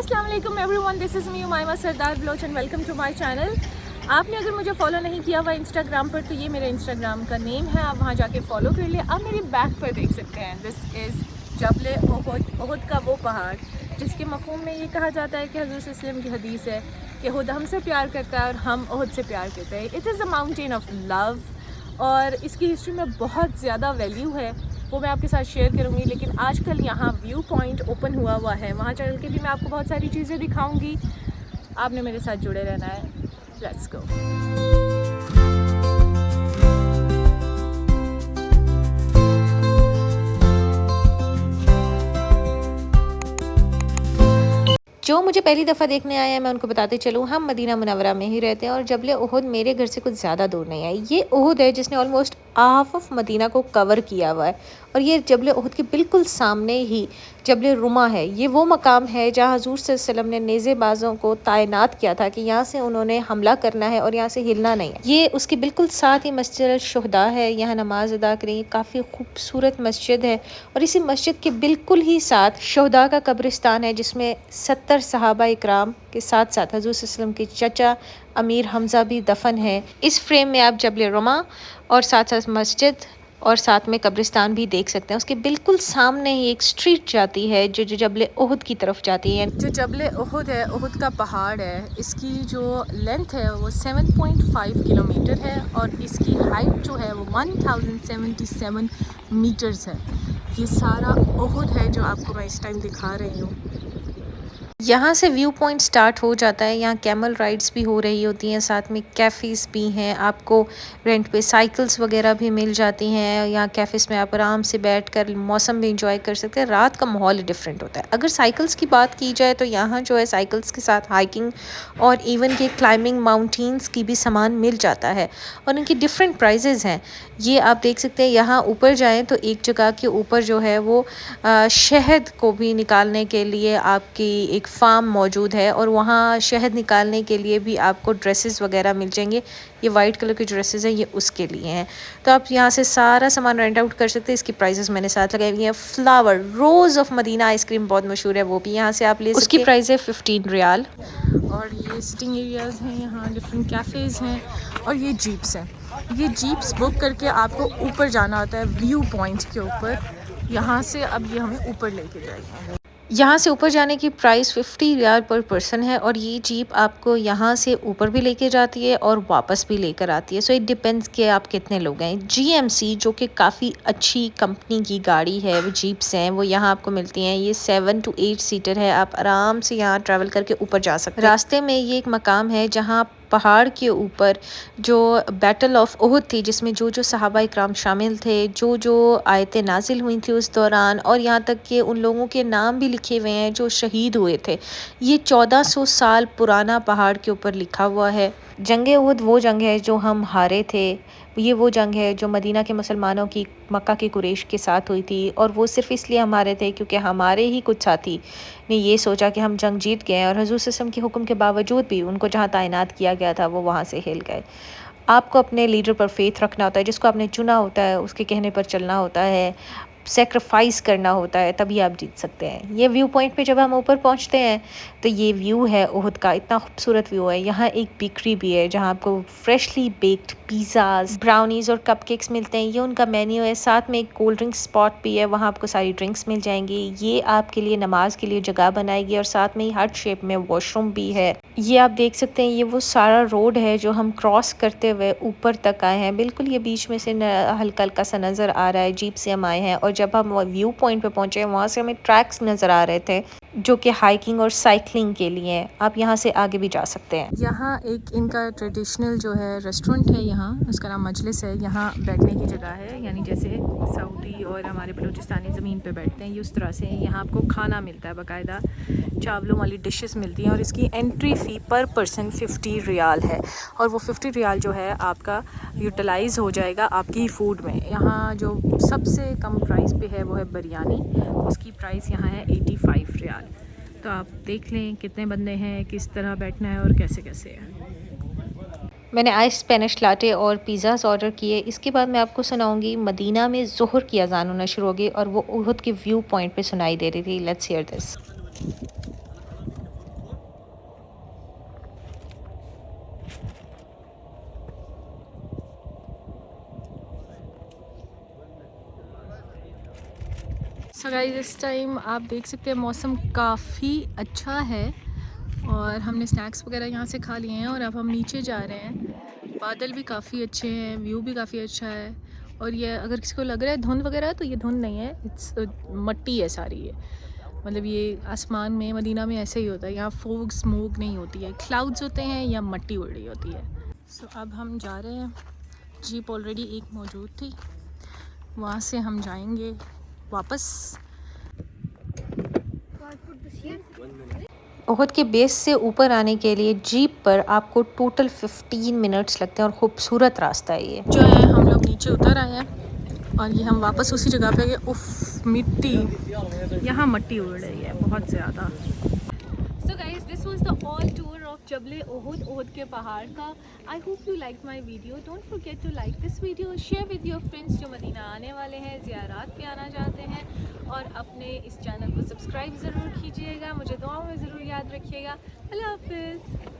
अस्सलाम वालेकुम everyone, this is me Umaima Sardar Baloch and welcome to my channel. आपने अगर मुझे फॉलो नहीं किया हुआ इंस्टाग्राम पर तो ये मेरे इंस्टाग्राम का नेम है, आप वहाँ जाके फॉलो कर लिए। आप मेरी बैक पर देख सकते हैं, this is Jabal Uhud, Uhud का वो पहाड़ जिसके मफ़हूम में ये कहा जाता है कि हज़रत सल्लल्लाहु अलैहि वसल्लम की हदीस है कि खुद हमसे प्यार करता है और हम ओहद से प्यार करते हैं। It is a mountain of love और इसकी हिस्ट्री में बहुत ज़्यादा वैल्यू है, वो मैं आपके साथ शेयर करूँगी। लेकिन आजकल यहाँ व्यू पॉइंट ओपन हुआ है, वहाँ चल के भी मैं आपको बहुत सारी चीज़ें दिखाऊँगी। आपने मेरे साथ जुड़े रहना है। Let's go. जो मुझे पहली दफ़ा देखने आए हैं मैं उनको बताते चलूँ, हम मदीना मुनव्वरा में ही रहते हैं और जबल ओहद मेरे घर से कुछ ज़्यादा दूर नहीं है। ये ओहद है जिसने ऑलमोस्ट हाफ ऑफ मदीना को कवर किया हुआ है और ये जबल ओहद के बिल्कुल सामने ही जबल रुमा है। ये वो मकाम है जहाँ हुज़ूर सल्लल्लाहु अलैहि वसल्लम ने नेज़ेबाज़ों को तैनात किया था कि यहाँ से उन्होंने हमला करना है और यहाँ से हिलना नहीं है। ये उसके बिल्कुल साथ ही मस्जिद शुहदा है, यहाँ नमाज अदा करें। काफ़ी खूबसूरत मस्जिद है और इसी मस्जिद के बिल्कुल ही साथ शुहदा का कब्रिस्तान है जिसमें 70 सहाबा इकराम के साथ साथ हुज़ूर सल्लल्लाहु अलैहि वसल्लम के चचा अमीर हमज़ा भी दफन है। इस फ्रेम में आप जबल रुमा और साथ साथ मस्जिद और साथ में कब्रिस्तान भी देख सकते हैं। उसके बिल्कुल सामने ही एक स्ट्रीट जाती है जो जबल ओहद की तरफ जाती है। जो जबल ओहद है, ओहद का पहाड़ है, इसकी जो लेंथ है वो 7.5 किलोमीटर है और इसकी हाइट जो है वो 1077 मीटर्स है। ये सारा ओहद है जो आपको मैं इस टाइम दिखा रही हूँ। यहाँ से व्यू पॉइंट स्टार्ट हो जाता है। यहाँ कैमल राइड्स भी हो रही होती हैं, साथ में कैफ़ेज़ भी हैं। आपको रेंट पे साइकिल्स वगैरह भी मिल जाती हैं। यहाँ कैफ़ेज़ में आप आराम से बैठकर मौसम भी इंजॉय कर सकते हैं। रात का माहौल ही डिफरेंट होता है। अगर साइकिल्स की बात की जाए तो यहाँ जो है साइकिल्स के साथ हाइकिंग और इवन के क्लाइंबिंग माउंटेन्स की भी सामान मिल जाता है और इनकी डिफरेंट प्राइजेज़ हैं। ये आप देख सकते हैं। यहाँ ऊपर जाएँ तो एक जगह के ऊपर जो है वो शहद को भी निकालने के लिए आपकी एक फार्म मौजूद है और वहाँ शहद निकालने के लिए भी आपको ड्रेसेस वगैरह मिल जाएंगे। ये वाइट कलर की ड्रेसेस हैं, ये उसके लिए हैं। तो आप यहाँ से सारा सामान रेंट आउट कर सकते हैं। इसकी प्राइसेस मैंने साथ लगाई हुई हैं। Flower rose of Medina ice cream बहुत मशहूर है, वो भी यहाँ से आप ले सकते हैं। उसकी प्राइस है 15 रियाल। और ये सिटिंग एरियाज़ हैं, यहाँ डिफरेंट कैफ़ेज़ हैं और ये जीप्स हैं। ये जीप्स बुक करके आपको ऊपर जाना होता है व्यू पॉइंट के ऊपर। यहाँ से अब ये हमें ऊपर लेके जाएगी। यहाँ से ऊपर जाने की प्राइस 50 रियाल पर पर्सन है और ये जीप आपको यहाँ से ऊपर भी लेके जाती है और वापस भी लेकर आती है। सो इट डिपेंड्स कि आप कितने लोग हैं। जीएमसी जो कि काफ़ी अच्छी कंपनी की गाड़ी है, वो जीप्स हैं, वो यहाँ आपको मिलती हैं। ये 7 to 8 सीटर है। आप आराम से यहाँ ट्रैवल करके ऊपर जा सकते हैं। रास्ते में ये एक मकाम है जहाँ पहाड़ के ऊपर जो बैटल ऑफ ओहद थी, जिसमें जो जो सहाबा इकराम शामिल थे, जो जो आयतें नाजिल हुई थी उस दौरान, और यहाँ तक कि उन लोगों के नाम भी लिखे हुए हैं जो शहीद हुए थे। ये 1400 साल पुराना पहाड़ के ऊपर लिखा हुआ है। जंग ओहद वो जंग है जो हम हारे थे। ये वो जंग है जो मदीना के मुसलमानों की मक्का के कुरैश के साथ हुई थी और वो सिर्फ़ इसलिए हम हारे थे क्योंकि हमारे ही कुछ साथी ने ये सोचा कि हम जंग जीत गए और हुज़ूर सल्लल्लाहु अलैहि वसल्लम के हुक्म के बावजूद भी उनको जहाँ तैनात किया गया था वो वहाँ से हिल गए। आपको अपने लीडर पर फेथ रखना होता है, जिसको आपने चुना होता है उसके कहने पर चलना होता है, सेक्रीफाइस करना होता है, तभी आप जीत सकते हैं। ये व्यू पॉइंट पे जब हम ऊपर पहुंचते हैं तो ये व्यू है ओहद का, इतना खूबसूरत व्यू है। यहाँ एक बेकरी भी है जहाँ आपको फ्रेशली बेक्ड पिज़्ज़ाज़, ब्राउनीज़ और कपकेक्स मिलते हैं। ये उनका मेन्यू है। साथ में एक कोल्ड ड्रिंक स्पॉट भी है, वहाँ आपको सारी ड्रिंक्स मिल जाएंगी। ये आपके लिए नमाज के लिए जगह बनाएगी और साथ में ही हार्ट शेप में वॉशरूम भी है। ये आप देख सकते हैं, ये वो सारा रोड है जो हम क्रॉस करते हुए ऊपर तक आए हैं। बिल्कुल ये बीच में से हल्का हल्का सा नज़र आ रहा है। जीप से हम आए हैं और जब हम व्यू पॉइंट पे पहुंचे वहाँ से हमें ट्रैक्स नज़र आ रहे थे जो कि हाइकिंग और साइकिलिंग के लिए हैं। आप यहाँ से आगे भी जा सकते हैं। यहाँ एक इनका ट्रेडिशनल जो है रेस्टोरेंट है, यहाँ उसका नाम मजलिस है। यहाँ बैठने की जगह है, यानी जैसे सऊदी और हमारे बलूचिस्तानी ज़मीन पे बैठते हैं उस तरह से यहाँ आपको खाना मिलता है, बाकायदा चावलों वाली डिशेस मिलती हैं और इसकी एंट्री फ़ी पर पर्सन 50 रियाल है और वो 50 रियाल जो है आपका यूटिलाइज़ हो जाएगा आपकी फ़ूड में। यहाँ जो सबसे कम प्राइस पे है वो है बिरयानी, उसकी प्राइस यहाँ है 85 रियाल। तो आप देख लें कितने बंदे हैं, किस तरह बैठना है और कैसे कैसे है। मैंने आइस स्पेनिश लाटे और पिज़्ज़ास ऑर्डर किए। इसके बाद मैं आपको सुनाऊंगी मदीना में ज़ोहर की अज़ान होना शुरू हो गई और वो ओहद के व्यू पॉइंट पे सुनाई दे रही थी। Let's hear this. So guys इस टाइम आप देख सकते हैं मौसम काफ़ी अच्छा है और हमने स्नैक्स वगैरह यहाँ से खा लिए हैं और अब हम नीचे जा रहे हैं। बादल भी काफ़ी अच्छे हैं, व्यू भी काफ़ी अच्छा है और ये अगर किसी को लग रहा है धुंध वगैरह तो ये धुंध नहीं है, इट्स मट्टी है सारी ये। मतलब ये आसमान में मदीना में ऐसे ही होता है, यहाँ फोग स्मोक नहीं होती है, क्लाउड्स होते हैं या मट्टी उड़ रही होती है। सो अब हम जा रहे हैं, जीप ऑलरेडी एक मौजूद थी, वहाँ से हम जाएंगे वापस। ओहद के बेस से ऊपर आने के लिए जीप पर आपको टोटल 15 मिनट्स लगते हैं और खूबसूरत रास्ता है ये। जो है हम लोग नीचे उतर आए हैं और ये हम वापस उसी जगह पे गए। उफ मिट्टी, यहाँ मट्टी उड़ रही है बहुत ज़्यादा। So guys this was the all tour of Jabal Uhud, Uhud के पहाड़ का। I hope you like my video. Don't forget to like this video, share with your friends जो मदीना आने वाले हैं, ज़ियारत पे आना चाहते हैं, और अपने इस चैनल को सब्सक्राइब ज़रूर कीजिएगा। मुझे दुआओं में ज़रूर याद रखिएगा। अल्लाह हाफिज़।